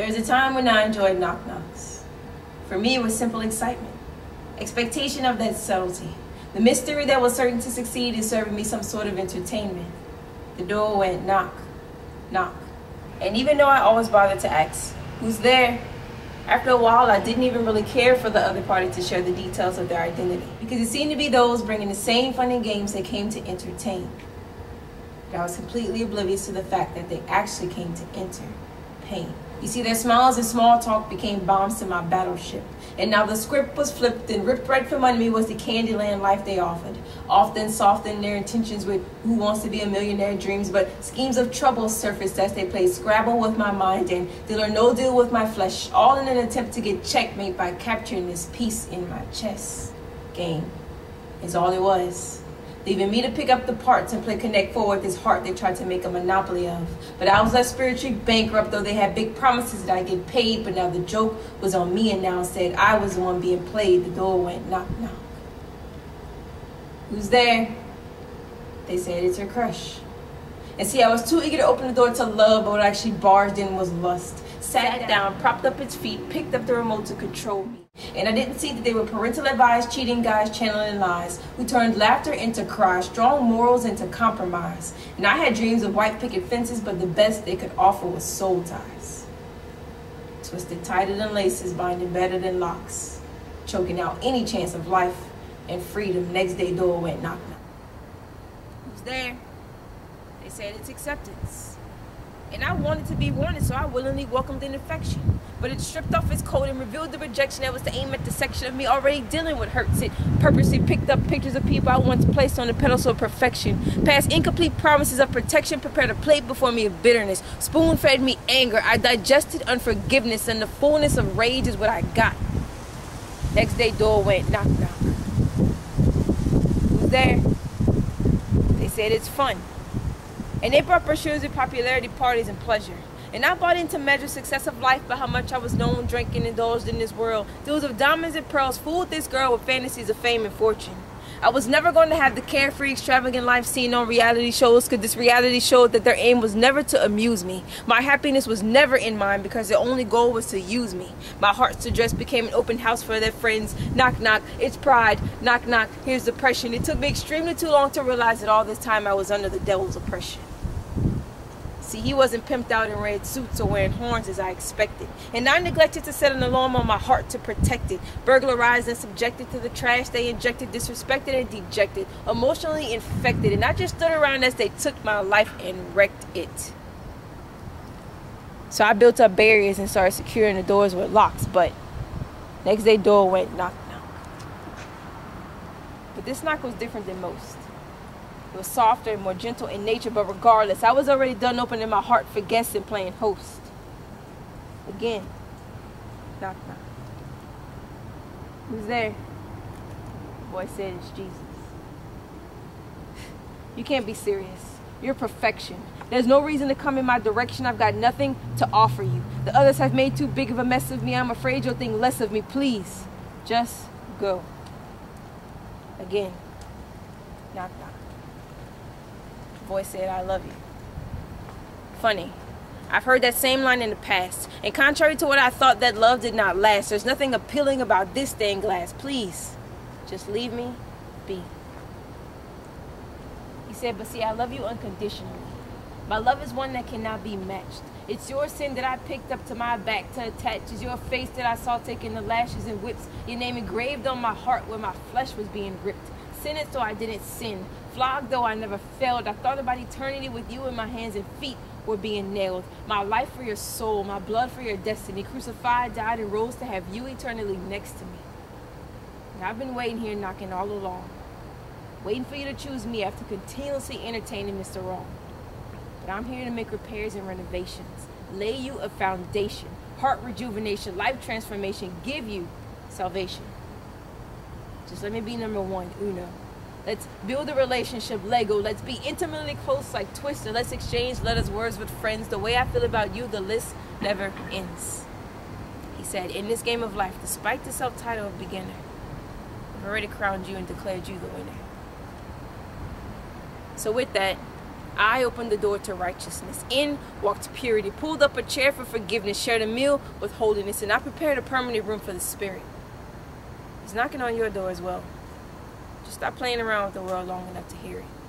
There was a time when I enjoyed knock-knocks. For me, it was simple excitement, expectation of that subtlety, the mystery that was certain to succeed in serving me some sort of entertainment. The door went knock, knock. And even though I always bothered to ask, who's there? After a while, I didn't even really care for the other party to share the details of their identity, because it seemed to be those bringing the same fun and games they came to entertain. But I was completely oblivious to the fact that they actually came to enter pain. You see, their smiles and small talk became bombs to my battleship. And now the script was flipped, and ripped right from under me was the Candyland life they offered. Often softened their intentions with Who Wants to Be a Millionaire dreams, but schemes of trouble surfaced as they played Scrabble with my mind and Deal or No Deal with my flesh, all in an attempt to get checkmate by capturing this piece in my chess. Game is all it was. Leaving me to pick up the parts and play Connect Four with this heart they tried to make a monopoly of. But I was left spiritually bankrupt, though they had big promises that I'd get paid. But now the joke was on me, and now instead I was the one being played. The door went knock, knock. Who's there? They said it's her crush. And see, I was too eager to open the door to love, but what actually barged in was lust. Sat down, propped up its feet, picked up the remote to control me. And I didn't see that they were parental advised, cheating guys channeling lies, who turned laughter into cry, strong morals into compromise. And I had dreams of white picket fences, but the best they could offer was soul ties. Twisted tighter than laces, binding better than locks, choking out any chance of life and freedom. Next day, door went knock, knock. Who's there? They said it's acceptance. And I wanted to be wanted, so I willingly welcomed an affection. But it stripped off its coat and revealed the rejection that was to aim at the section of me already dealing with hurts. It purposely picked up pictures of people I once placed on the pedestal of perfection. Past incomplete promises of protection, prepared a plate before me of bitterness. Spoon-fed me anger. I digested unforgiveness, and the fullness of rage is what I got. Next day, door went knock, knock. Who's there? They said it's fun. And they brought brochures of popularity, parties, and pleasure. And I bought into measure success of life by how much I was known, drank, and indulged in this world. Deals of diamonds and pearls fooled this girl with fantasies of fame and fortune. I was never going to have the carefree, extravagant life seen on reality shows, because this reality showed that their aim was never to amuse me. My happiness was never in mind, because their only goal was to use me. My heart's address became an open house for their friends. Knock, knock, it's pride. Knock, knock, here's depression. It took me extremely too long to realize that all this time I was under the devil's oppression. See, he wasn't pimped out in red suits or wearing horns as I expected. And I neglected to set an alarm on my heart to protect it. Burglarized and subjected to the trash they injected, disrespected and dejected, emotionally infected. And I just stood around as they took my life and wrecked it. So I built up barriers and started securing the doors with locks. But next day, door went knock, knock. But this knock was different than most. It was softer and more gentle in nature, but regardless, I was already done opening my heart for guests and playing host. Again, knock, knock. Who's there? The boy said it's Jesus. You can't be serious. You're perfection. There's no reason to come in my direction. I've got nothing to offer you. The others have made too big of a mess of me. I'm afraid you'll think less of me. Please, just go. Again, knock, knock. Voice said, I love you. Funny. I've heard that same line in the past. And contrary to what I thought, that love did not last. There's nothing appealing about this stained glass. Please, just leave me be. He said, but see, I love you unconditionally. My love is one that cannot be matched. It's your sin that I picked up to my back to attach. It's your face that I saw taking the lashes and whips. Your name engraved on my heart where my flesh was being ripped. Sentenced though I didn't sin. Flogged though I never failed. I thought about eternity with you in my hands and feet were being nailed. My life for your soul, my blood for your destiny. Crucified, died, and rose to have you eternally next to me. And I've been waiting here knocking all along. Waiting for you to choose me after continuously entertaining Mr. Wrong. But I'm here to make repairs and renovations. Lay you a foundation. Heart rejuvenation, life transformation. Give you salvation. Just let me be number one, Uno. Let's build a relationship, Lego. Let's be intimately close like Twister. Let's exchange letters, words with friends. The way I feel about you, the list never ends. He said, in this game of life, despite the self-title of beginner, I've already crowned you and declared you the winner. So with that, I opened the door to righteousness. In walked purity, pulled up a chair for forgiveness, shared a meal with holiness, and I prepared a permanent room for the Spirit. He's knocking on your door as well. Just stop playing around with the world long enough to hear it.